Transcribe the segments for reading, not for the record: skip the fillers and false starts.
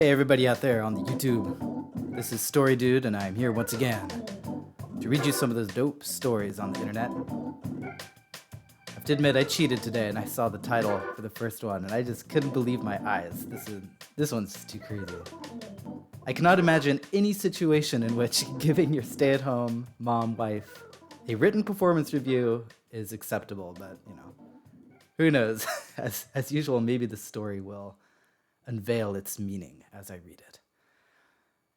Hey everybody out there on the YouTube. This is Story Dude and I'm here once again to read you some of those dope stories on the internet. I have to admit I cheated today and I saw the title for the first one and I just couldn't believe my eyes. This one's just too crazy. I cannot imagine any situation in which giving your stay-at-home mom wife a written performance review is acceptable, but who knows? As usual, maybe the story will unveil its meaning as I read it.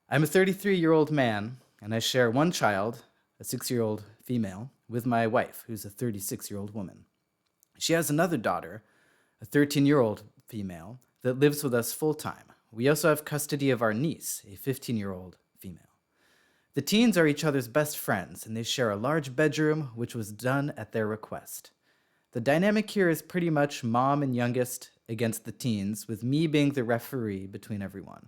I'm a 33-year-old man, and I share one child, a 6-year-old female, with my wife, who's a 36-year-old woman. She has another daughter, a 13-year-old female, that lives with us full-time. We also have custody of our niece, a 15-year-old female. The teens are each other's best friends, and they share a large bedroom, which was done at their request. The dynamic here is pretty much mom and youngest against the teens, with me being the referee between everyone.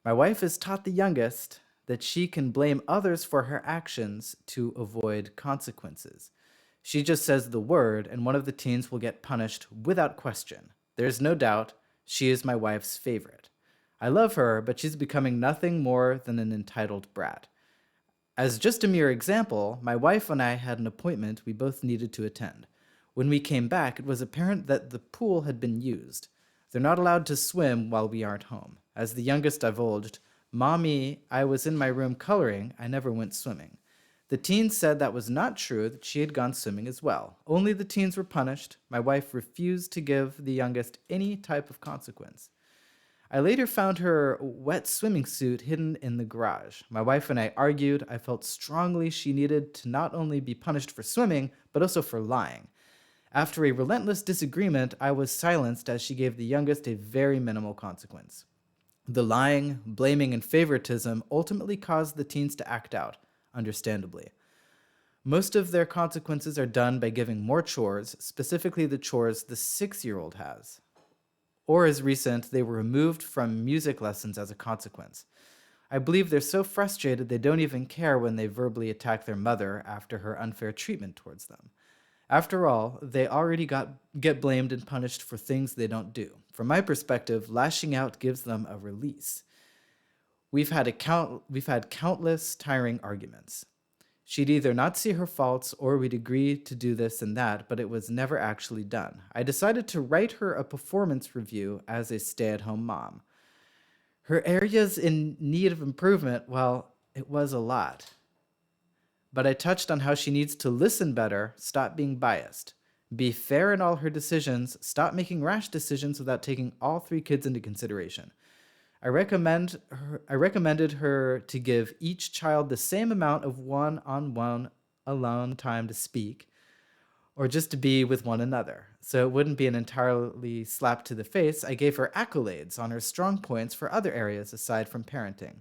My wife has taught the youngest that she can blame others for her actions to avoid consequences. She just says the word, and one of the teens will get punished without question. There's no doubt she is my wife's favorite. I love her, but she's becoming nothing more than an entitled brat. As just a mere example, my wife and I had an appointment we both needed to attend. When we came back, it was apparent that the pool had been used. They're not allowed to swim while we aren't home. As the youngest divulged, "Mommy, I was in my room coloring. I never went swimming." The teens said that was not true, that she had gone swimming as well. Only the teens were punished. My wife refused to give the youngest any type of consequence. I later found her wet swimming suit hidden in the garage. My wife and I argued. I felt strongly she needed to not only be punished for swimming, but also for lying. After a relentless disagreement, I was silenced as she gave the youngest a very minimal consequence. The lying, blaming, and favoritism ultimately caused the teens to act out, understandably. Most of their consequences are done by giving more chores, specifically the chores the 6-year-old has. Or as recent, they were removed from music lessons as a consequence. I believe they're so frustrated they don't even care when they verbally attack their mother after her unfair treatment towards them. After all, they already get blamed and punished for things they don't do. From my perspective, lashing out gives them a release. We've had countless tiring arguments. She'd either not see her faults or we'd agree to do this and that, but it was never actually done. I decided to write her a performance review as a stay-at-home mom. Her areas in need of improvement, well, it was a lot. But I touched on how she needs to listen better, stop being biased, be fair in all her decisions, stop making rash decisions without taking all 3 kids into consideration. I recommended her to give each child the same amount of one-on-one alone time to speak, or just to be with one another. So it wouldn't be an entirely slap to the face. I gave her accolades on her strong points for other areas aside from parenting.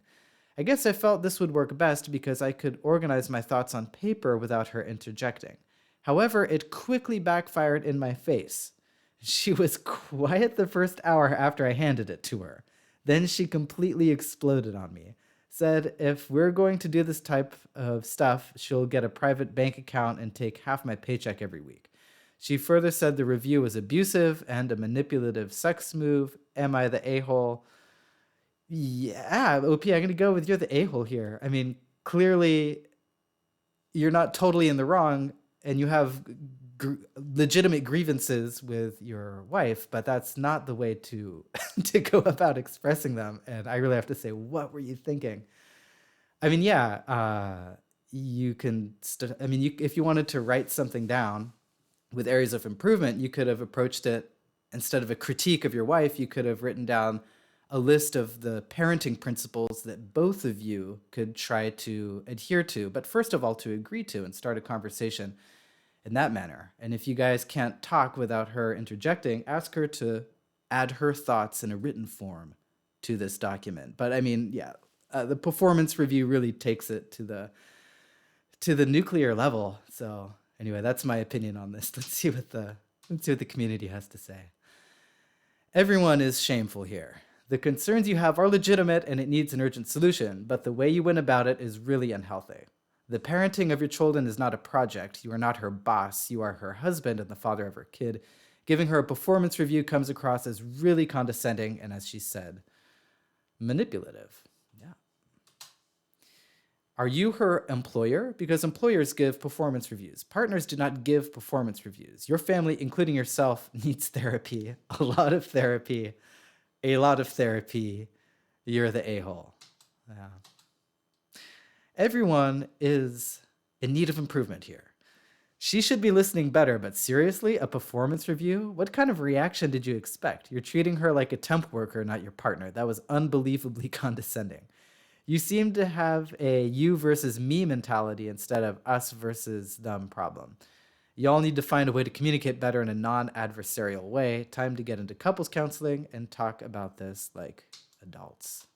I guess I felt this would work best because I could organize my thoughts on paper without her interjecting. However, it quickly backfired in my face. She was quiet the first hour after I handed it to her. Then she completely exploded on me. Said if we're going to do this type of stuff, she'll get a private bank account and take half my paycheck every week. She further said the review was abusive and a manipulative sex move. Am I the a-hole? Yeah, OP, I'm going to go with you're the a-hole here. I mean, clearly you're not totally in the wrong and you have legitimate grievances with your wife, but that's not the way to to go about expressing them. And I really have to say, what were you thinking? I mean, yeah, you can, if you wanted to write something down with areas of improvement, you could have approached it instead of a critique of your wife, you could have written down a list of the parenting principles that both of you could try to adhere to, but first of all, to agree to and start a conversation in that manner. And if you guys can't talk without her interjecting, ask her to add her thoughts in a written form to this document. But I mean, yeah, the performance review really takes it to the nuclear level. So anyway, that's my opinion on this. Let's see what the community has to say. Everyone is shameful here. The concerns you have are legitimate and it needs an urgent solution, but the way you went about it is really unhealthy. The parenting of your children is not a project. You are not her boss. You are her husband and the father of her kid. Giving her a performance review comes across as really condescending, and as she said, Manipulative. Yeah. Are you her employer? Because employers give performance reviews. Partners do not give performance reviews. Your family, including yourself, needs therapy. A lot of therapy. A lot of therapy. You're the a-hole. Yeah. Everyone is in need of improvement here. She should be listening better, but seriously, a performance review? What kind of reaction did you expect? You're treating her like a temp worker, not your partner. That was unbelievably condescending. You seem to have a you versus me mentality instead of us versus them problem. Y'all need to find a way to communicate better in a non-adversarial way. Time to get into couples counseling and talk about this like adults.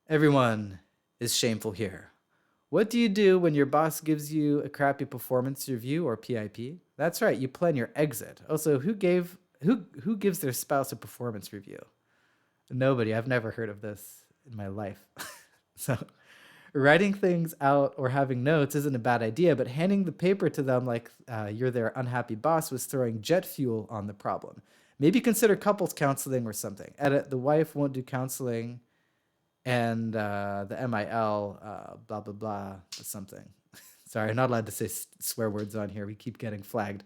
Everyone is shameful here. What do you do when your boss gives you a crappy performance review or PIP? That's right, you plan your exit. Also, who gives their spouse a performance review? Nobody. I've never heard of this in my life. So, writing things out or having notes isn't a bad idea, but handing the paper to them like you're their unhappy boss was throwing jet fuel on the problem. Maybe consider couples counseling or something. Edit, the wife won't do counseling and the MIL, blah, blah, blah, something. Sorry, I'm not allowed to say swear words on here. We keep getting flagged.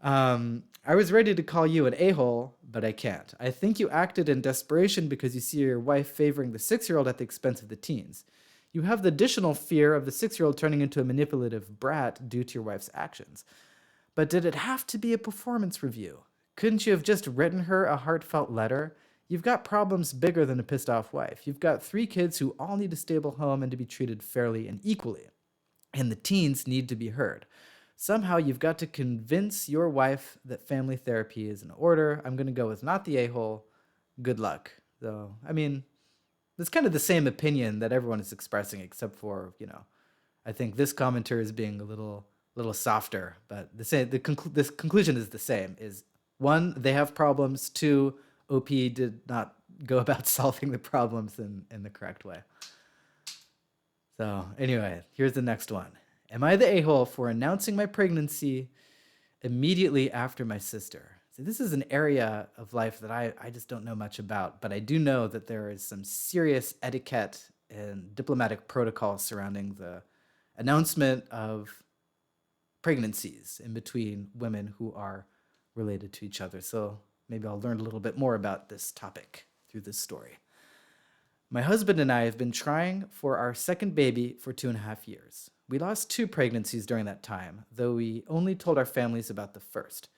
I was ready to call you an a-hole, but I can't. I think you acted in desperation because you see your wife favoring the 6-year-old at the expense of the teens. You have the additional fear of the 6-year-old turning into a manipulative brat due to your wife's actions. But did it have to be a performance review? Couldn't you have just written her a heartfelt letter? You've got problems bigger than a pissed off wife. You've got 3 kids who all need a stable home and to be treated fairly and equally. And the teens need to be heard. Somehow you've got to convince your wife that family therapy is in order. I'm going to go with not the a-hole. Good luck. So, I mean, it's kind of the same opinion that everyone is expressing, except for, I think this commenter is being a little softer, but this conclusion is the same. Is 1, they have problems. 2, OP did not go about solving the problems in the correct way. So anyway, here's the next one. Am I the a-hole for announcing my pregnancy immediately after my sister? So this is an area of life that I just don't know much about, but I do know that there is some serious etiquette and diplomatic protocol surrounding the announcement of pregnancies in between women who are related to each other. So maybe I'll learn a little bit more about this topic through this story. My husband and I have been trying for our second baby for 2.5 years. We lost 2 pregnancies during that time, though we only told our families about the first.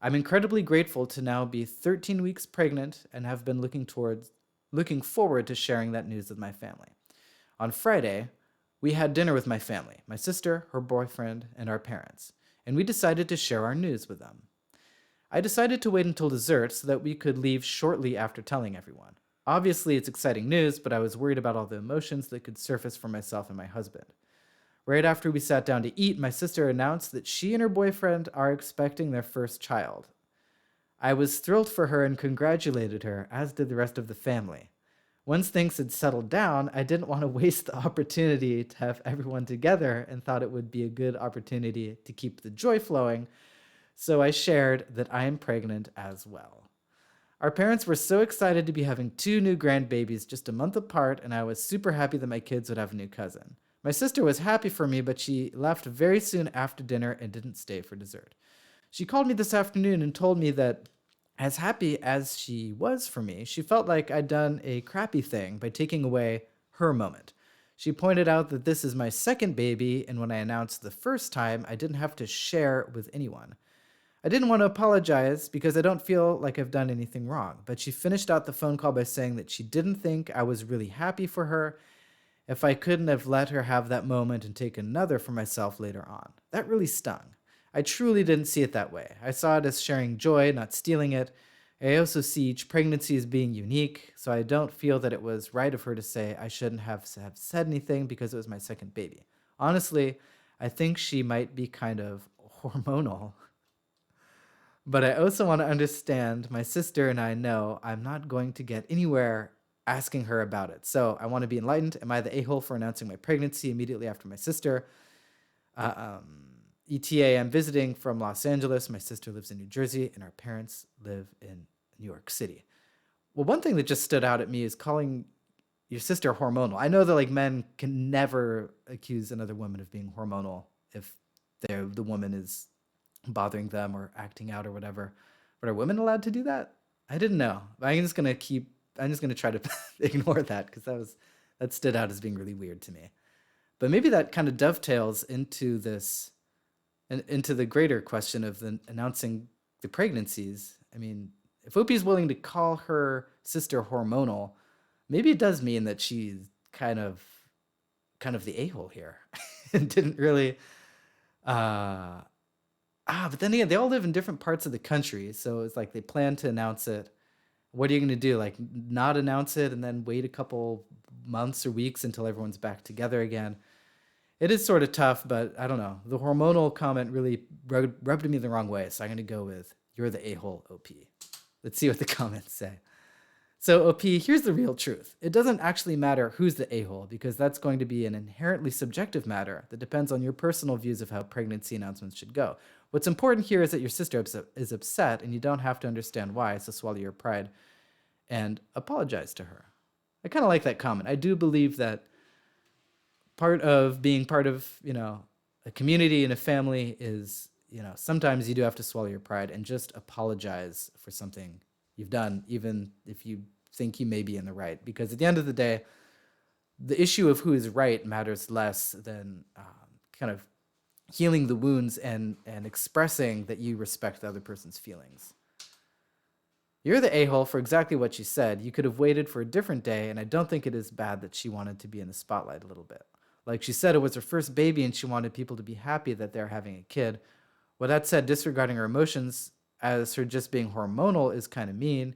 I'm incredibly grateful to now be 13 weeks pregnant and have been looking forward to sharing that news with my family. On Friday, we had dinner with my family, my sister, her boyfriend, and our parents, and we decided to share our news with them. I decided to wait until dessert so that we could leave shortly after telling everyone. Obviously, it's exciting news, but I was worried about all the emotions that could surface for myself and my husband. Right after we sat down to eat, my sister announced that she and her boyfriend are expecting their first child. I was thrilled for her and congratulated her, as did the rest of the family. Once things had settled down, I didn't want to waste the opportunity to have everyone together and thought it would be a good opportunity to keep the joy flowing, so I shared that I am pregnant as well. Our parents were so excited to be having 2 new grandbabies just a month apart, and I was super happy that my kids would have a new cousin. My sister was happy for me, but she left very soon after dinner and didn't stay for dessert. She called me this afternoon and told me that, as happy as she was for me, she felt like I'd done a crappy thing by taking away her moment. She pointed out that this is my second baby, and when I announced the first time, I didn't have to share with anyone. I didn't want to apologize because I don't feel like I've done anything wrong, but she finished out the phone call by saying that she didn't think I was really happy for her if I couldn't have let her have that moment and take another for myself later on. That really stung. I truly didn't see it that way. I saw it as sharing joy, not stealing it. I also see each pregnancy as being unique, so I don't feel that it was right of her to say I shouldn't have said anything because it was my second baby. Honestly, I think she might be kind of hormonal. But I also want to understand my sister and I know I'm not going to get anywhere asking her about it. So I want to be enlightened. Am I the a-hole for announcing my pregnancy immediately after my sister? ETA, I'm visiting from Los Angeles. My sister lives in New Jersey, and our parents live in New York City. Well, one thing that just stood out at me is calling your sister hormonal. I know that like men can never accuse another woman of being hormonal if the woman is bothering them or acting out or whatever. But are women allowed to do that? I didn't know. I'm just gonna try to ignore that because that stood out as being really weird to me. But maybe that kind of dovetails into this and into the greater question of announcing the pregnancies. I mean, if Opie is willing to call her sister hormonal, maybe it does mean that she's kind of the a-hole here and didn't really but then again, they all live in different parts of the country, so it's like they plan to announce it. What are you going to do? Like not announce it and then wait a couple months or weeks until everyone's back together again? It is sort of tough, but I don't know. The hormonal comment really rubbed me the wrong way, so I'm going to go with you're the a-hole, OP. Let's see what the comments say. So, OP, here's the real truth. It doesn't actually matter who's the a-hole because that's going to be an inherently subjective matter that depends on your personal views of how pregnancy announcements should go. What's important here is that your sister is upset and you don't have to understand why, so swallow your pride and apologize to her. I kind of like that comment. I do believe that part of being part of, a community and a family is, sometimes you do have to swallow your pride and just apologize for something you've done, even if you think you may be in the right. Because at the end of the day, the issue of who is right matters less than kind of healing the wounds and expressing that you respect the other person's feelings. You're the a-hole for exactly what you said. You could have waited for a different day, and I don't think it is bad that she wanted to be in the spotlight a little bit. Like she said, it was her first baby, and she wanted people to be happy that they're having a kid. With that said, disregarding her emotions as her just being hormonal is kind of mean.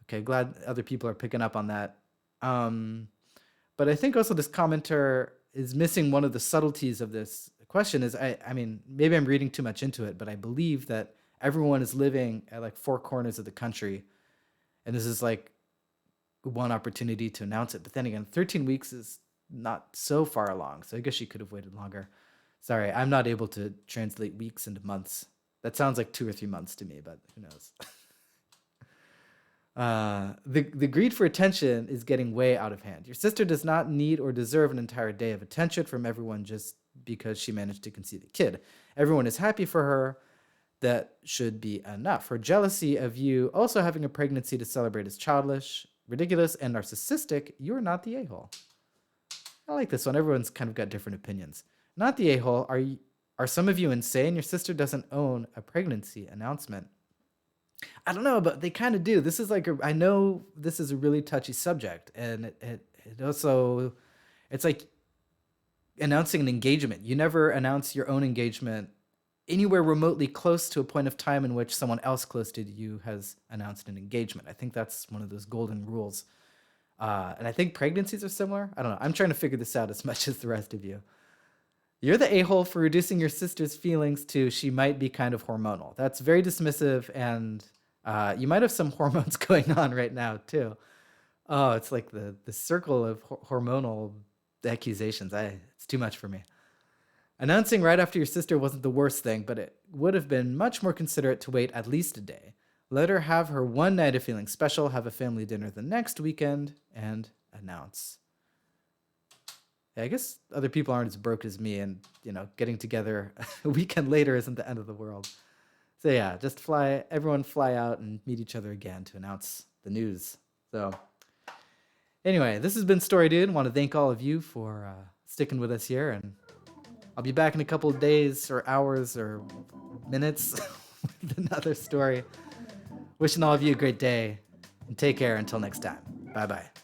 Okay, glad other people are picking up on that. But I think also this commenter is missing one of the subtleties of this question is, I mean, maybe I'm reading too much into it, but I believe that everyone is living at like four corners of the country. And this is like one opportunity to announce it. But then again, 13 weeks is not so far along. So I guess she could have waited longer. Sorry, I'm not able to translate weeks into months. That sounds like 2 or 3 months to me, but who knows? The greed for attention is getting way out of hand. Your sister does not need or deserve an entire day of attention from everyone just because she managed to conceive a kid. Everyone is happy for her. That should be enough. Her jealousy of you also having a pregnancy to celebrate is childish, ridiculous, and narcissistic. You're not the a-hole. I like this one. Everyone's kind of got different opinions. Not the a-hole. Are some of you insane? Your sister doesn't own a pregnancy announcement. I don't know, but they kind of do. This is like, I know this is a really touchy subject, and it also, it's like announcing an engagement. You never announce your own engagement anywhere remotely close to a point of time in which someone else close to you has announced an engagement. I think that's one of those golden rules. And I think pregnancies are similar. I don't know. I'm trying to figure this out as much as the rest of you. You're the a-hole for reducing your sister's feelings to she might be kind of hormonal. That's very dismissive, and you might have some hormones going on right now too. Oh, it's like the circle of hormonal accusations. It's too much for me. Announcing right after your sister wasn't the worst thing, but it would have been much more considerate to wait at least a day. Let her have her one night of feeling special, have a family dinner the next weekend, and announce. Yeah, I guess other people aren't as broke as me, and getting together a weekend later isn't the end of the world. So yeah, just everyone fly out and meet each other again to announce the news. So anyway, this has been Story Dude. I want to thank all of you for sticking with us here, and I'll be back in a couple of days or hours or minutes with another story. Wishing all of you a great day, and take care until next time. Bye-bye.